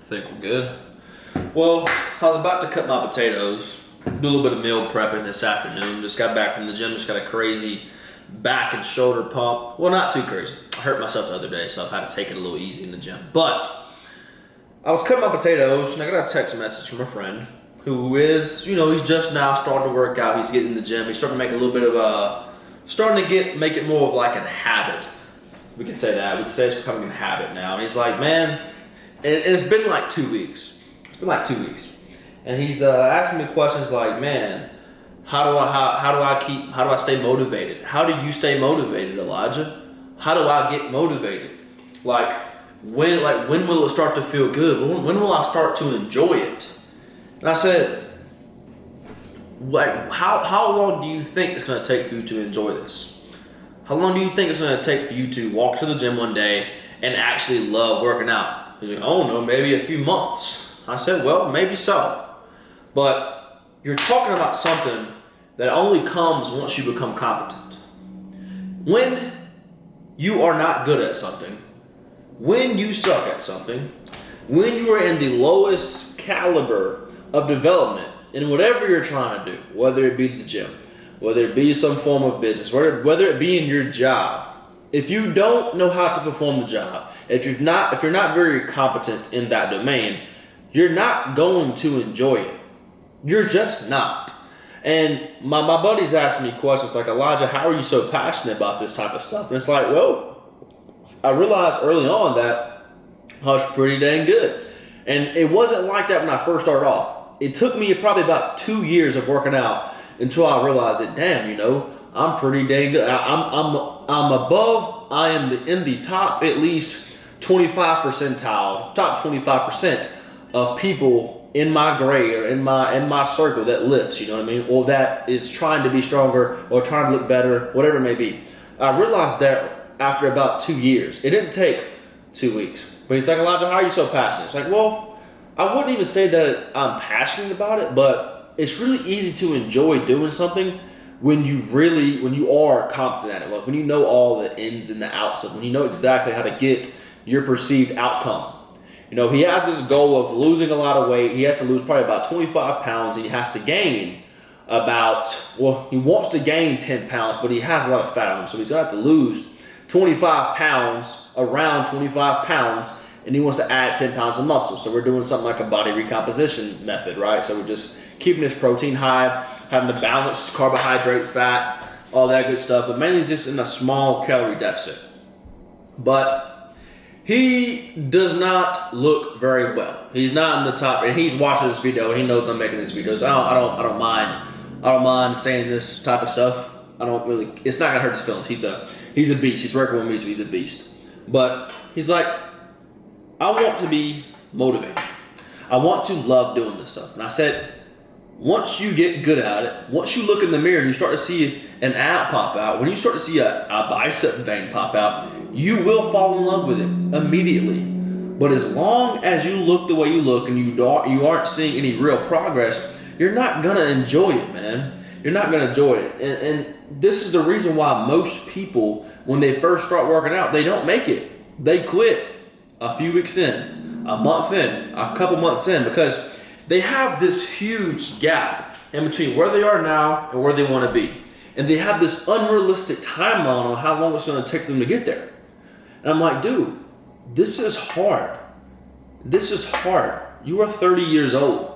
Think we're good. Well, I was about to cut my potatoes, do a little bit of meal prepping this afternoon. Just got back from the gym, just got a crazy back and shoulder pump. Well, not too crazy. I hurt myself the other day, so I've had to take it a little easy in the gym. But I was cutting my potatoes, and I got a text message from a friend who is, he's just now starting to work out. He's getting in the gym. He's starting to make a little bit of make it more of like a habit. We can say that. We can say it's becoming a habit now. And he's like, man, it's been like 2 weeks. It's been like 2 weeks. And he's asking me questions like, man, how do I stay motivated? How do you stay motivated, Elijah? How do I get motivated? When will it start to feel good? When will I start to enjoy it? And I said, how long do you think it's going to take for you to enjoy this? How long do you think it's going to take for you to walk to the gym one day and actually love working out? He's like, oh no, maybe a few months. I said, well, maybe so. But you're talking about something that only comes once you become competent. When you are not good at something, when you suck at something, when you are in the lowest caliber of development in whatever you're trying to do, whether it be the gym, whether it be some form of business, whether it be in your job, if you don't know how to perform the job, if you're not very competent in that domain, you're not going to enjoy it. You're just not. And my buddies asked me questions like, Elijah, how are you so passionate about this type of stuff? And it's like, well, I realized early on that I was pretty dang good. And it wasn't like that when I first started off. It took me probably about 2 years of working out until I realized that, damn, I'm pretty dang good. I am in the top at least 25 percentile, top 25% of people in my grade or in my circle that lifts, you know what I mean? Or that is trying to be stronger or trying to look better, whatever it may be. I realized that after about 2 years. It didn't take 2 weeks. But he's like, Elijah, how are you so passionate? It's like, well, I wouldn't even say that I'm passionate about it, but it's really easy to enjoy doing something when you are competent at it. Like when you know all the ins and the outs of it, when you know exactly how to get your perceived outcome. He has this goal of losing a lot of weight. He has to lose probably about 25 pounds. He has to gain he wants to gain 10 pounds, but he has a lot of fat on him. So he's going to have to lose 25 pounds, around 25 pounds, and he wants to add 10 pounds of muscle. So we're doing something like a body recomposition method, right? So we're just keeping his protein high, having to balance carbohydrate, fat, all that good stuff, but mainly just in a small calorie deficit. But he does not look very well. He's not in the top, and he's watching this video, and he knows I'm making these videos. I don't mind saying this type of stuff. It's not gonna hurt his feelings. He's a beast. He's working with me, so he's a beast. But he's like, I want to be motivated. I want to love doing this stuff. And I said, once you get good at it, once you look in the mirror and you start to see an ab pop out, when you start to see a bicep vein pop out, you will fall in love with it immediately. But as long as you look the way you look and you aren't seeing any real progress, you're not going to enjoy it, man. You're not going to enjoy it. And this is the reason why most people, when they first start working out, they don't make it. They quit a few weeks in, a month in, a couple months in, because they have this huge gap in between where they are now and where they want to be. And they have this unrealistic timeline on how long it's going to take them to get there. And I'm like, dude, this is hard. This is hard. You are 30 years old.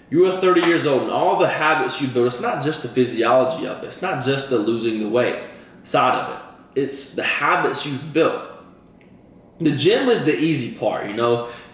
You are 30 years old, and all the habits you build, it's not just the physiology of it. It's not just the losing the weight side of it. It's the habits you've built. The gym is the easy part, If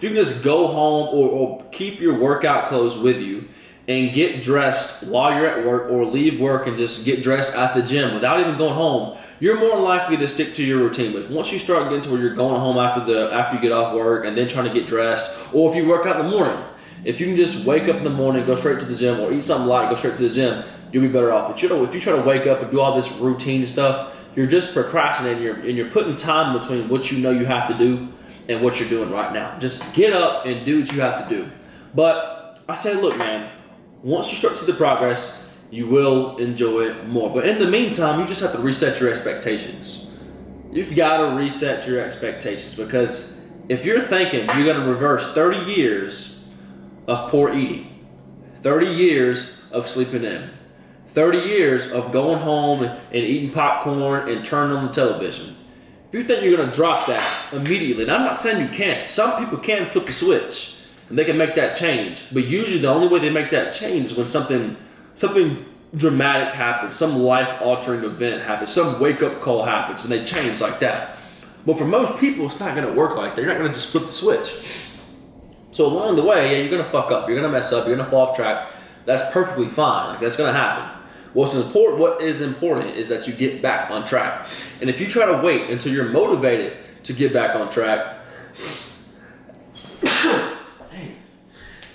you can just go home or keep your workout clothes with you and get dressed while you're at work or leave work and just get dressed at the gym without even going home, you're more likely to stick to your routine. But once you start getting to where you're going home after you get off work and then trying to get dressed, or if you work out in the morning, if you can just wake up in the morning, go straight to the gym, or eat something light, go straight to the gym, you'll be better off. But if you try to wake up and do all this routine stuff, you're just procrastinating, and you're putting time between what you know you have to do and what you're doing right now. Just get up and do what you have to do. But I say, look, man, once you start to see the progress, you will enjoy it more. But in the meantime, you just have to reset your expectations. You've got to reset your expectations because if you're thinking you're going to reverse 30 years of poor eating, 30 years of sleeping in, 30 years of going home and eating popcorn and turning on the television, if you think you're going to drop that immediately, and I'm not saying you can't. Some people can flip the switch and they can make that change. But usually the only way they make that change is when something dramatic happens, some life-altering event happens, some wake-up call happens, and they change like that. But for most people, it's not going to work like that. You're not going to just flip the switch. So along the way, yeah, you're going to fuck up. You're going to mess up. You're going to fall off track. That's perfectly fine. Like, that's going to happen. What is important is that you get back on track. And if you try to wait until you're motivated to get back on track,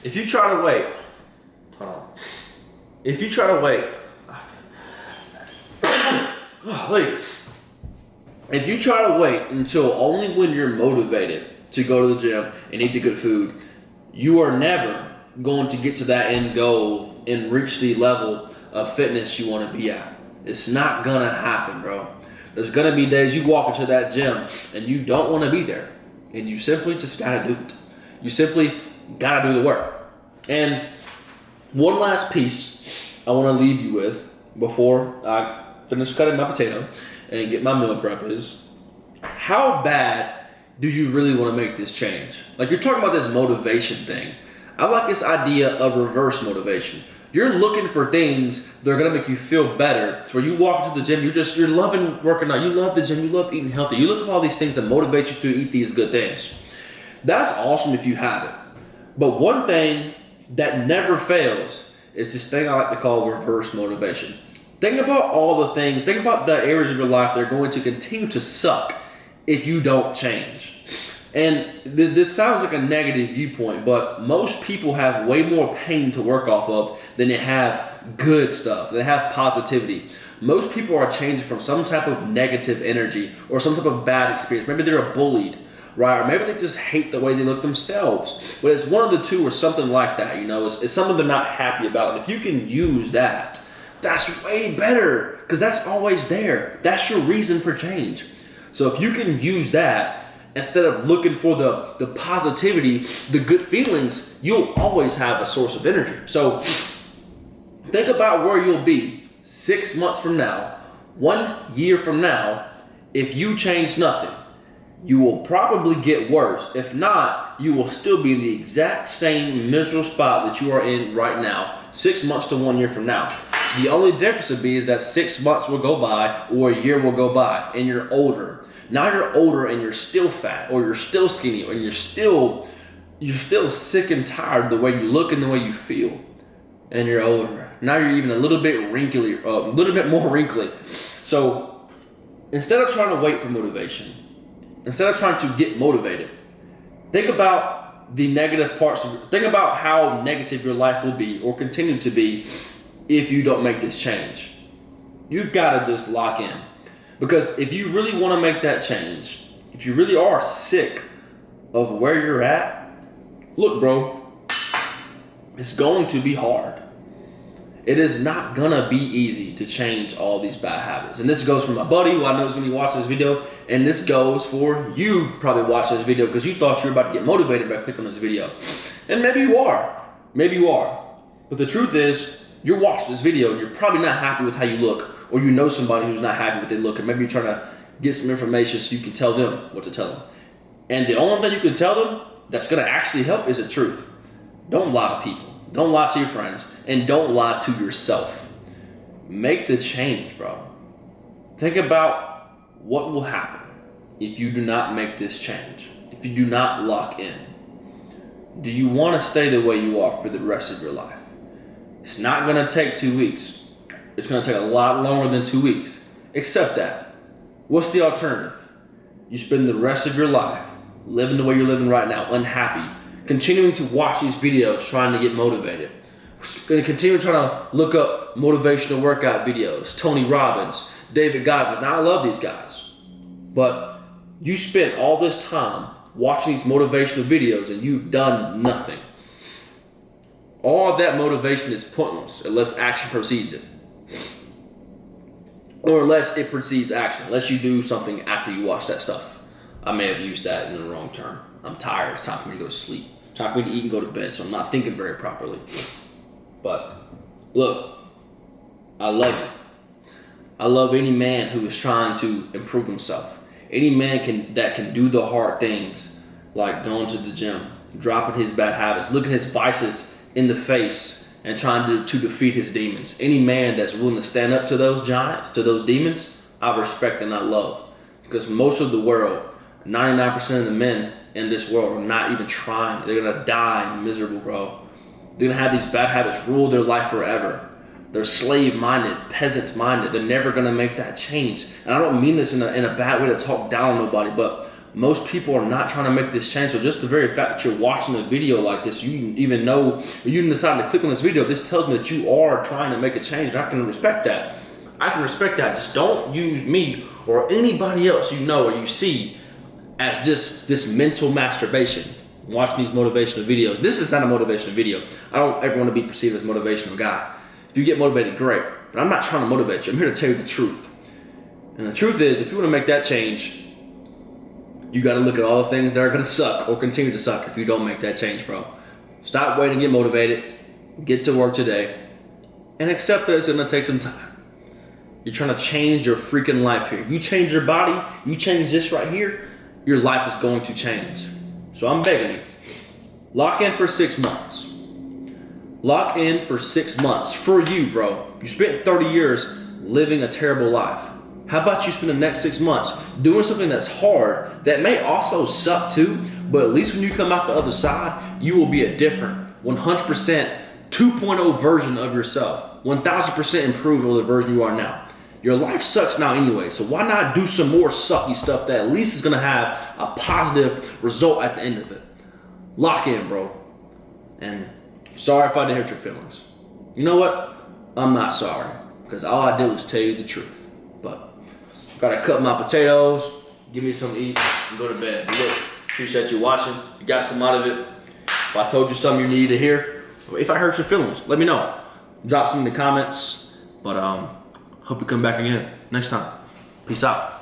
if you try to wait, hold on. If you try to wait, if you try to wait until only when you're motivated to go to the gym and eat the good food, you are never going to get to that end goal and reach the level of fitness you want to be at. It's not gonna happen, bro. There's gonna be days you walk into that gym and you don't want to be there, and you simply just gotta do it. You simply gotta do the work. And one last piece I want to leave you with before I finish cutting my potato and get my meal prep is, how bad do you really want to make this change? Like, you're talking about this motivation thing. I like this idea of reverse motivation. You're looking for things that are going to make you feel better. So where you walk into the gym, you're loving working out. You love the gym. You love eating healthy. You look for all these things that motivate you to eat these good things. That's awesome if you have it. But one thing that never fails is this thing I like to call reverse motivation. Think about all the things, think about the areas of your life that are going to continue to suck if you don't change. And this sounds like a negative viewpoint, but most people have way more pain to work off of than they have good stuff. They have positivity. Most people are changing from some type of negative energy or some type of bad experience. Maybe they're bullied, right? Or maybe they just hate the way they look themselves. But it's one of the two or something like that, you know. It's something they're not happy about. And if you can use that, that's way better, because that's always there. That's your reason for change. So if you can use that, instead of looking for the positivity, the good feelings, you'll always have a source of energy. So think about where you'll be 6 months from now, 1 year from now, if you change nothing. You will probably get worse. If not, you will still be in the exact same miserable spot that you are in right now, 6 months to 1 year from now. The only difference would be is that 6 months will go by or a year will go by and you're older. Now you're older and you're still fat, or you're still skinny, or you're still sick and tired of the way you look and the way you feel. And you're older. Now you're even a little bit wrinkly, a little bit more wrinkly. So instead of trying to wait for motivation, instead of trying to get motivated, think about the negative parts. Think about how negative your life will be or continue to be if you don't make this change. You've got to just lock in. Because if you really want to make that change, if you really are sick of where you're at, look, bro, it's going to be hard. It is not going to be easy to change all these bad habits. And this goes for my buddy who I know is going to be watching this video. And this goes for you probably watching this video because you thought you were about to get motivated by clicking on this video. And maybe you are. Maybe you are. But the truth is, you're watching this video and you're probably not happy with how you look. Or you know somebody who's not happy with their look. And maybe you're trying to get some information so you can tell them what to tell them. And the only thing you can tell them that's going to actually help is the truth. Don't lie to people. Don't lie to your friends. And don't lie to yourself. Make the change, bro. Think about what will happen if you do not make this change. If you do not lock in. Do you want to stay the way you are for the rest of your life? It's not going to take 2 weeks. It's going to take a lot longer than 2 weeks. Accept that. What's the alternative? You spend the rest of your life living the way you're living right now, unhappy, continuing to watch these videos, trying to get motivated. Continue trying to look up motivational workout videos, Tony Robbins, David Goggins. Now, I love these guys. But you spent all this time watching these motivational videos and you've done nothing. All of that motivation is pointless unless action precedes it. Or unless it precedes action, unless you do something after you watch that stuff. I may have used that in the wrong term. I'm tired. It's time for me to go to sleep. It's time for me to eat and go to bed. So I'm not thinking very properly. But look, I love it. I love any man who is trying to improve himself. Any man that can do the hard things, like going to the gym, dropping his bad habits, looking his vices in the face, and trying to defeat his demons. Any man that's willing to stand up to those giants, to those demons, I respect and I love. Because most of the world, 99% of the men in this world are not even trying. They're gonna die miserable, bro. They're gonna have these bad habits rule their life forever. They're slave-minded, peasant-minded. They're never gonna make that change. And I don't mean this in a bad way to talk down on nobody, but most people are not trying to make this change. So just the very fact that you're watching a video like this, you even know, you decide to click on this video, this tells me that you are trying to make a change, and I can respect that. I can respect that. Just don't use me or anybody else you know or you see as this mental masturbation. Watching these motivational videos. This is not a motivational video. I don't ever want to be perceived as a motivational guy. If you get motivated, great. But I'm not trying to motivate you. I'm here to tell you the truth. And the truth is, if you want to make that change, you got to look at all the things that are going to suck or continue to suck if you don't make that change, bro. Stop waiting to get motivated. Get to work today. And accept that it's going to take some time. You're trying to change your freaking life here. You change your body, you change this right here, your life is going to change. So I'm begging you, lock in for 6 months. Lock in for 6 months for you, bro. You spent 30 years living a terrible life. How about you spend the next 6 months doing something that's hard, that may also suck too, but at least when you come out the other side, you will be a different 100% 2.0 version of yourself. 1000% improved over the version you are now. Your life sucks now anyway, so why not do some more sucky stuff that at least is gonna have a positive result at the end of it? Lock in, bro. And sorry if I didn't hurt your feelings. You know what? I'm not sorry, because all I did was tell you the truth. But gotta cut my potatoes, give me something to eat, and go to bed. Look, appreciate you watching. If you got some out of it, if I told you something you needed to hear, or if I hurt your feelings, let me know. Drop some in the comments. But hope you come back again next time. Peace out.